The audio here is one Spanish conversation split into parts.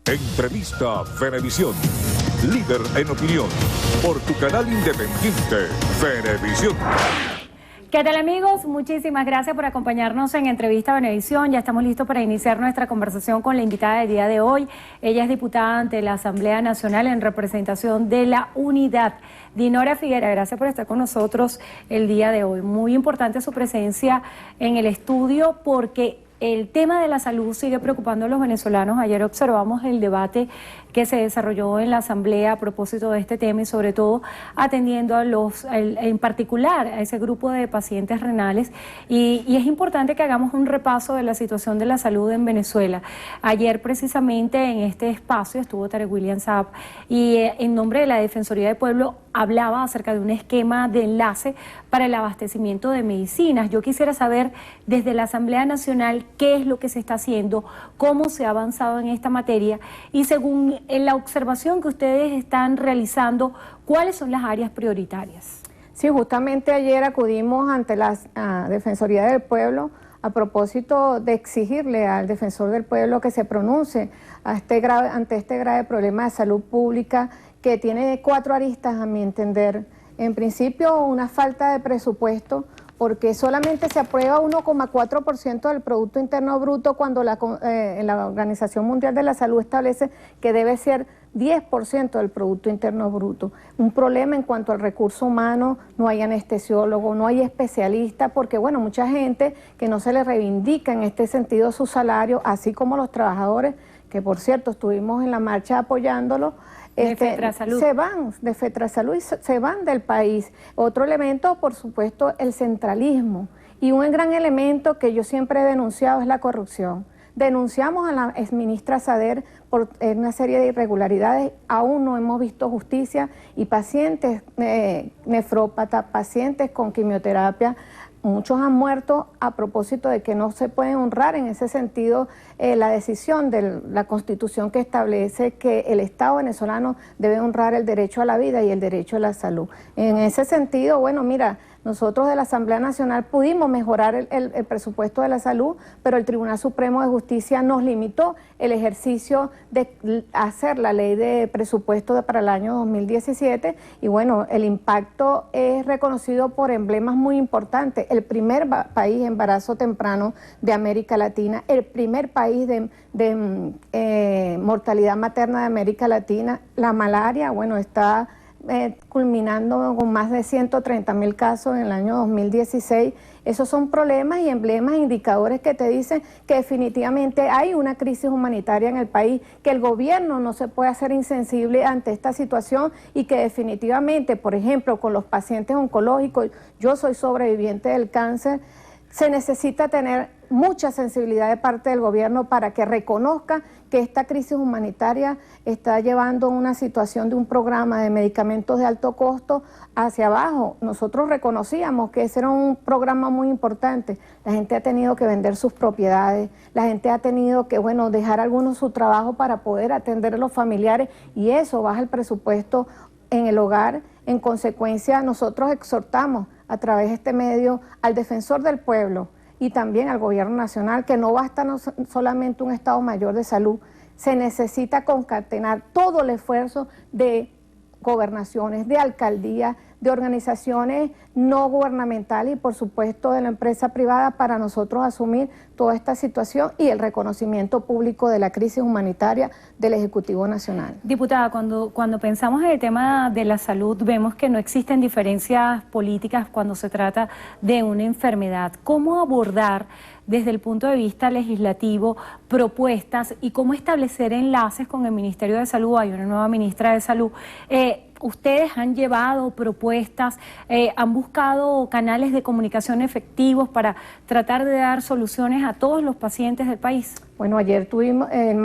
Entrevista Venevisión. Líder en opinión. Por tu canal independiente, Venevisión. ¿Qué tal, amigos? Muchísimas gracias por acompañarnos en Entrevista Venevisión. Ya estamos listos para iniciar nuestra conversación con la invitada del día de hoy. Ella es diputada ante la Asamblea Nacional en representación de la Unidad. Dinora Figuera, gracias por estar con nosotros el día de hoy. Muy importante su presencia en el estudio porque el tema de la salud sigue preocupando a los venezolanos. Ayer observamos el debate que se desarrolló en la Asamblea a propósito de este tema y sobre todo atendiendo a en particular a ese grupo de pacientes renales y es importante que hagamos un repaso de la situación de la salud en Venezuela. Ayer precisamente en este espacio estuvo Tarek William Saab y en nombre de la Defensoría del Pueblo hablaba acerca de un esquema de enlace para el abastecimiento de medicinas. Yo quisiera saber desde la Asamblea Nacional qué es lo que se está haciendo, cómo se ha avanzado en esta materia y según la observación que ustedes están realizando, ¿cuáles son las áreas prioritarias? Sí, justamente ayer acudimos ante la Defensoría del Pueblo a propósito de exigirle al Defensor del Pueblo que se pronuncie ante este grave problema de salud pública que tiene 4 aristas a mi entender. En principio, una falta de presupuesto, porque solamente se aprueba 1,4% del Producto Interno Bruto cuando la Organización Mundial de la Salud establece que debe ser 10% del Producto Interno Bruto. Un problema en cuanto al recurso humano, no hay anestesiólogo, no hay especialista, porque bueno, mucha gente que no se le reivindica en este sentido su salario, así como los trabajadores, que por cierto estuvimos en la marcha apoyándolo, se van de FETRASalud y se van del país. Otro elemento, por supuesto, el centralismo. Y un gran elemento que yo siempre he denunciado es la corrupción. Denunciamos a la exministra Sader por una serie de irregularidades, aún no hemos visto justicia y pacientes nefrópatas, pacientes con quimioterapia, muchos han muerto a propósito de que no se puede honrar en ese sentido la decisión de la Constitución que establece que el Estado venezolano debe honrar el derecho a la vida y el derecho a la salud. En ese sentido, bueno, mira, nosotros de la Asamblea Nacional pudimos mejorar el presupuesto de la salud, pero el Tribunal Supremo de Justicia nos limitó el ejercicio de hacer la ley de presupuesto para el año 2017 y bueno, el impacto es reconocido por emblemas muy importantes. El primer país de embarazo temprano de América Latina, el primer país de mortalidad materna de América Latina, la malaria, bueno, está culminando con más de 130.000 casos en el año 2016. Esos son problemas y emblemas, indicadores que te dicen que definitivamente hay una crisis humanitaria en el país, que el gobierno no se puede hacer insensible ante esta situación y que definitivamente, por ejemplo, con los pacientes oncológicos, yo soy sobreviviente del cáncer, se necesita tener mucha sensibilidad de parte del gobierno para que reconozca que esta crisis humanitaria está llevando una situación de un programa de medicamentos de alto costo hacia abajo. Nosotros reconocíamos que ese era un programa muy importante. La gente ha tenido que vender sus propiedades, la gente ha tenido que, bueno, dejar algunos su trabajo para poder atender a los familiares y eso baja el presupuesto en el hogar. En consecuencia, nosotros exhortamos a través de este medio al Defensor del Pueblo y también al Gobierno Nacional que no basta solamente un Estado Mayor de Salud, se necesita concatenar todo el esfuerzo de gobernaciones, de alcaldías, de organizaciones no gubernamentales y por supuesto de la empresa privada para nosotros asumir toda esta situación y el reconocimiento público de la crisis humanitaria del Ejecutivo Nacional. Diputada, cuando pensamos en el tema de la salud vemos que no existen diferencias políticas cuando se trata de una enfermedad. ¿Cómo abordar desde el punto de vista legislativo propuestas y cómo establecer enlaces con el Ministerio de Salud? Hay una nueva ministra de Salud. ¿Ustedes han llevado propuestas, han buscado canales de comunicación efectivos para tratar de dar soluciones a todos los pacientes del país? Bueno, ayer tuvimos, el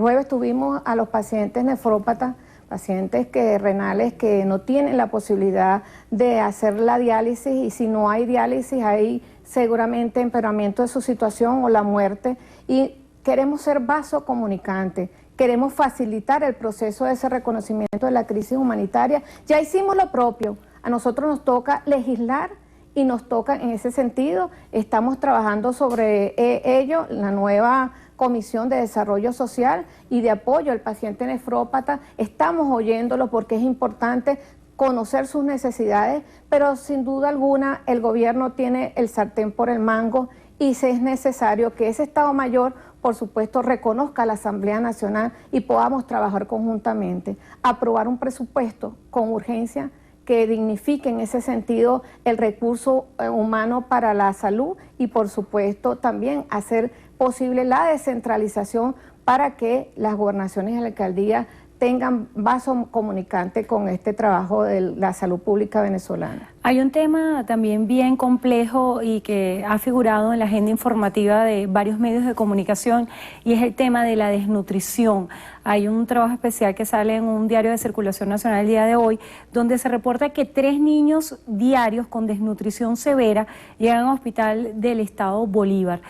jueves tuvimos a los pacientes nefrópatas, pacientes renales que no tienen la posibilidad de hacer la diálisis y si no hay diálisis hay seguramente empeoramiento de su situación o la muerte y queremos ser vaso comunicante. Queremos facilitar el proceso de ese reconocimiento de la crisis humanitaria. Ya hicimos lo propio. A nosotros nos toca legislar y nos toca en ese sentido. Estamos trabajando sobre ello. La nueva Comisión de Desarrollo Social y de apoyo al paciente nefrópata. Estamos oyéndolo porque es importante conocer sus necesidades, pero sin duda alguna el gobierno tiene el sartén por el mango y si es necesario que ese Estado Mayor, por supuesto, reconozca a la Asamblea Nacional y podamos trabajar conjuntamente, aprobar un presupuesto con urgencia que dignifique en ese sentido el recurso humano para la salud y, por supuesto, también hacer posible la descentralización para que las gobernaciones y la alcaldía tengan vaso comunicante con este trabajo de la salud pública venezolana. Hay un tema también bien complejo y que ha figurado en la agenda informativa de varios medios de comunicación y es el tema de la desnutrición. Hay un trabajo especial que sale en un diario de circulación nacional el día de hoy donde se reporta que 3 niños diarios con desnutrición severa llegan al hospital del estado Bolívar.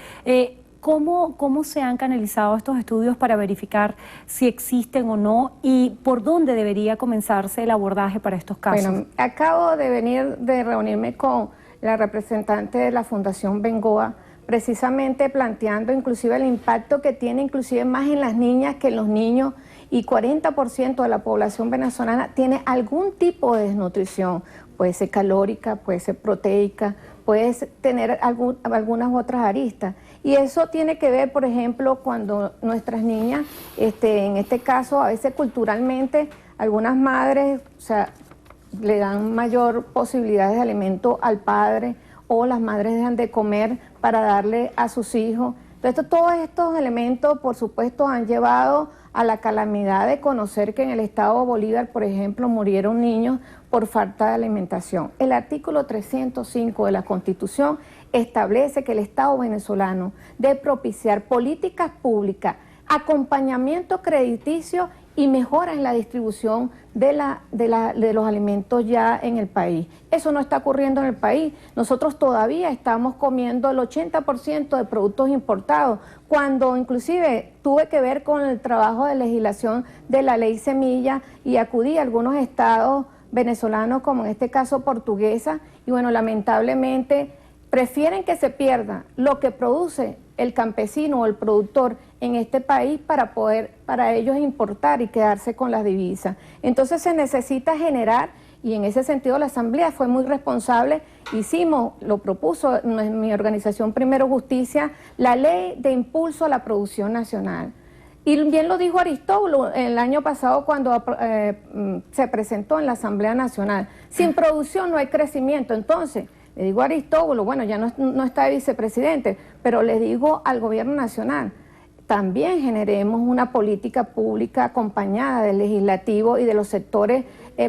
¿Cómo se han canalizado estos estudios para verificar si existen o no y por dónde debería comenzarse el abordaje para estos casos? Bueno, acabo de venir de reunirme con la representante de la Fundación Bengoa, precisamente planteando inclusive el impacto que tiene inclusive más en las niñas que en los niños, y 40% de la población venezolana tiene algún tipo de desnutrición, puede ser calórica, puede ser proteica, puede tener algunas otras aristas. Y eso tiene que ver, por ejemplo, cuando nuestras niñas, en este caso, a veces culturalmente, algunas madres, o sea, le dan mayor posibilidades de alimento al padre o las madres dejan de comer para darle a sus hijos. Entonces, todos estos elementos, por supuesto, han llevado a la calamidad de conocer que en el estado Bolívar, por ejemplo, murieron niños por falta de alimentación. El artículo 305 de la Constitución establece que el Estado venezolano debe propiciar políticas públicas, acompañamiento crediticio y mejora en la distribución de los alimentos ya en el país. Eso no está ocurriendo en el país. Nosotros todavía estamos comiendo el 80% de productos importados, cuando inclusive tuve que ver con el trabajo de legislación de la ley Semilla y acudí a algunos estados venezolanos, como en este caso Portuguesa, y bueno, lamentablemente prefieren que se pierda lo que produce el campesino o el productor en este país para ellos importar y quedarse con las divisas. Entonces se necesita generar, y en ese sentido la Asamblea fue muy responsable, lo propuso mi organización Primero Justicia, la ley de impulso a la producción nacional. Y bien lo dijo Aristóbulo el año pasado cuando se presentó en la Asamblea Nacional. Sin producción no hay crecimiento. Entonces, le digo a Aristóbulo, bueno, ya no está de vicepresidente, pero le digo al gobierno nacional, también generemos una política pública acompañada del legislativo y de los sectores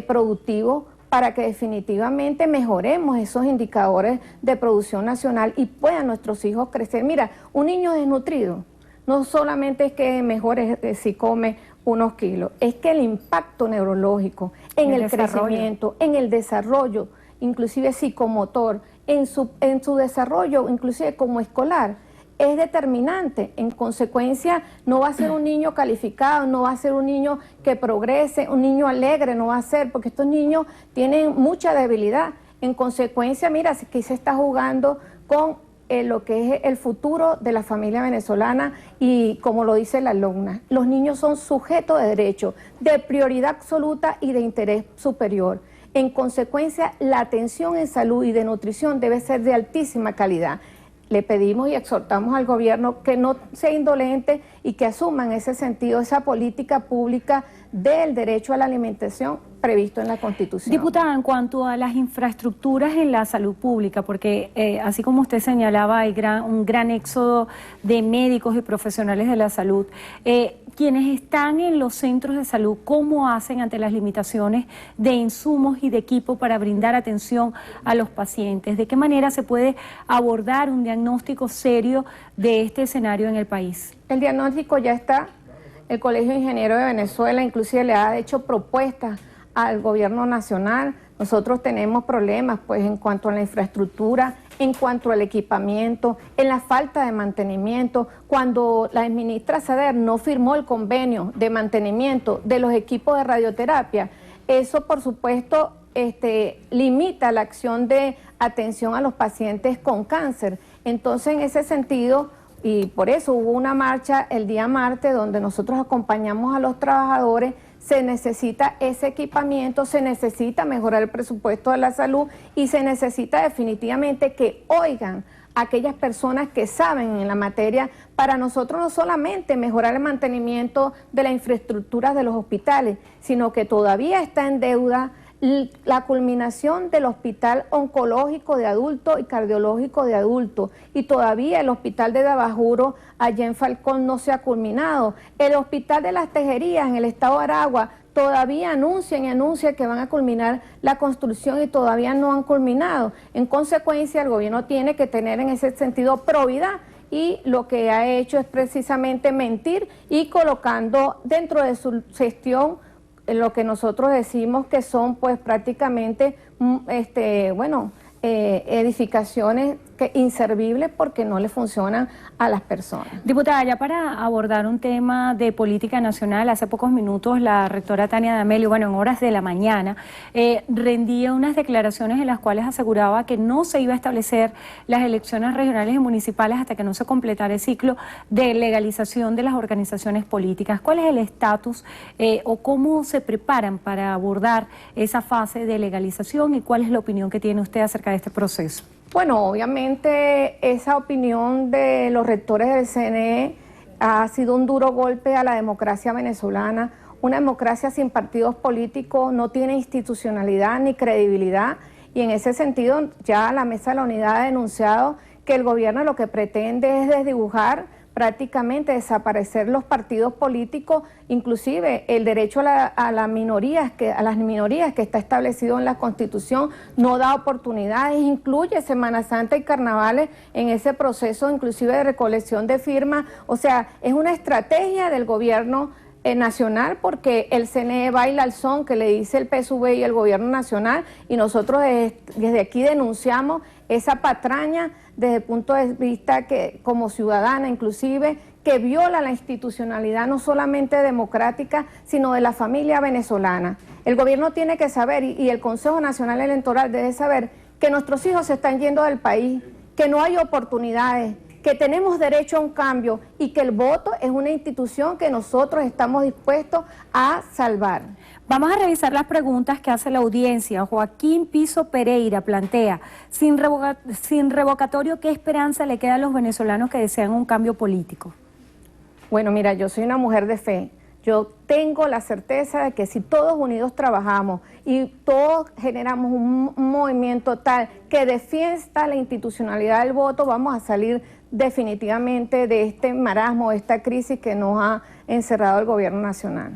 productivos para que definitivamente mejoremos esos indicadores de producción nacional y puedan nuestros hijos crecer. Mira, un niño desnutrido no solamente es que mejore si come unos kilos, es que el impacto neurológico en el crecimiento, en el desarrollo, inclusive psicomotor, en su desarrollo, inclusive como escolar, es determinante. En consecuencia, no va a ser un niño calificado, no va a ser un niño que progrese, un niño alegre no va a ser, porque estos niños tienen mucha debilidad. En consecuencia, mira, aquí se está jugando con lo que es el futuro de la familia venezolana y como lo dice la alumna, los niños son sujetos de derecho, de prioridad absoluta y de interés superior. En consecuencia, la atención en salud y de nutrición debe ser de altísima calidad. Le pedimos y exhortamos al gobierno que no sea indolente y que asuma en ese sentido esa política pública del derecho a la alimentación previsto en la Constitución. Diputada, en cuanto a las infraestructuras en la salud pública, porque así como usted señalaba, hay un gran éxodo de médicos y profesionales de la salud. Quienes están en los centros de salud, ¿cómo hacen ante las limitaciones de insumos y de equipo para brindar atención a los pacientes? ¿De qué manera se puede abordar un diagnóstico serio de este escenario en el país? El diagnóstico ya está. El Colegio de Ingenieros de Venezuela inclusive le ha hecho propuestas al gobierno nacional. Nosotros tenemos problemas pues en cuanto a la infraestructura, en cuanto al equipamiento, en la falta de mantenimiento. Cuando la ministra Sader no firmó el convenio de mantenimiento de los equipos de radioterapia, eso por supuesto limita la acción de atención a los pacientes con cáncer. Entonces, en ese sentido, y por eso hubo una marcha el día martes donde nosotros acompañamos a los trabajadores. Se necesita ese equipamiento, se necesita mejorar el presupuesto de la salud y se necesita definitivamente que oigan a aquellas personas que saben en la materia para nosotros no solamente mejorar el mantenimiento de la infraestructura de los hospitales, sino que todavía está en deuda la culminación del hospital oncológico de adultos y cardiológico de adultos, y todavía el hospital de Dabajuro allá en Falcón no se ha culminado. El hospital de Las Tejerías en el estado de Aragua todavía anuncian que van a culminar la construcción y todavía no han culminado. En consecuencia, el gobierno tiene que tener en ese sentido probidad, y lo que ha hecho es precisamente mentir y colocando dentro de su gestión lo que nosotros decimos que son pues prácticamente edificaciones inservibles porque no le funcionan a las personas. Diputada, ya para abordar un tema de política nacional, hace pocos minutos la rectora Tania D'Amelio, en horas de la mañana, rendía unas declaraciones en las cuales aseguraba que no se iba a establecer las elecciones regionales y municipales hasta que no se completara el ciclo de legalización de las organizaciones políticas. ¿Cuál es el estatus o cómo se preparan para abordar esa fase de legalización y cuál es la opinión que tiene usted acerca de este proceso? Bueno, obviamente esa opinión de los rectores del CNE ha sido un duro golpe a la democracia venezolana. Una democracia sin partidos políticos no tiene institucionalidad ni credibilidad, y en ese sentido ya la Mesa de la Unidad ha denunciado que el gobierno lo que pretende es desdibujar, prácticamente desaparecer los partidos políticos, inclusive el derecho a las minorías que está establecido en la Constitución, no da oportunidades, incluye Semana Santa y carnavales en ese proceso, inclusive de recolección de firmas. O sea, es una estrategia del gobierno nacional, porque el CNE baila al son que le dice el PSV y el gobierno nacional, y nosotros desde aquí denunciamos esa patraña desde el punto de vista que como ciudadana inclusive, que viola la institucionalidad no solamente democrática, sino de la familia venezolana. El gobierno tiene que saber, y el Consejo Nacional Electoral debe saber, que nuestros hijos se están yendo del país, que no hay oportunidades, que tenemos derecho a un cambio y que el voto es una institución que nosotros estamos dispuestos a salvar. Vamos a revisar las preguntas que hace la audiencia. Joaquín Piso Pereira plantea, sin revocatorio, ¿qué esperanza le queda a los venezolanos que desean un cambio político? Bueno, mira, yo soy una mujer de fe. Yo tengo la certeza de que si todos unidos trabajamos y todos generamos un movimiento tal que defienda la institucionalidad del voto, vamos a salir definitivamente de este marasmo, de esta crisis que nos ha encerrado el gobierno nacional.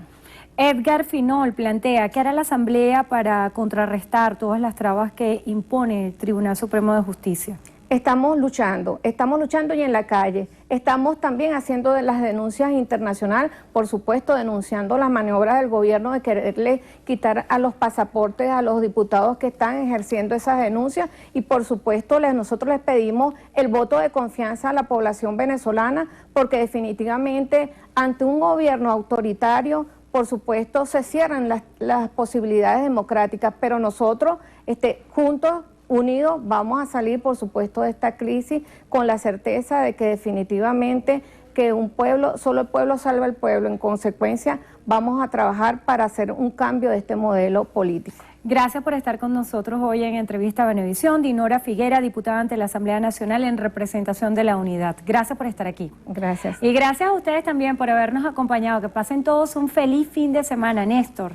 Edgar Finol plantea, ¿qué hará la Asamblea para contrarrestar todas las trabas que impone el Tribunal Supremo de Justicia? Estamos luchando y en la calle. Estamos también haciendo las denuncias internacionales, por supuesto denunciando las maniobras del gobierno de quererle quitar a los pasaportes a los diputados que están ejerciendo esas denuncias, y por supuesto nosotros les pedimos el voto de confianza a la población venezolana, porque definitivamente ante un gobierno autoritario, por supuesto se cierran las posibilidades democráticas, pero nosotros juntos, unidos, vamos a salir, por supuesto, de esta crisis con la certeza de que definitivamente que un pueblo, solo el pueblo salva al pueblo. En consecuencia, vamos a trabajar para hacer un cambio de este modelo político. Gracias por estar con nosotros hoy en Entrevista a Venevisión. Dinora Figuera, diputada ante la Asamblea Nacional en representación de la Unidad. Gracias por estar aquí. Gracias. Y gracias a ustedes también por habernos acompañado. Que pasen todos un feliz fin de semana. Néstor.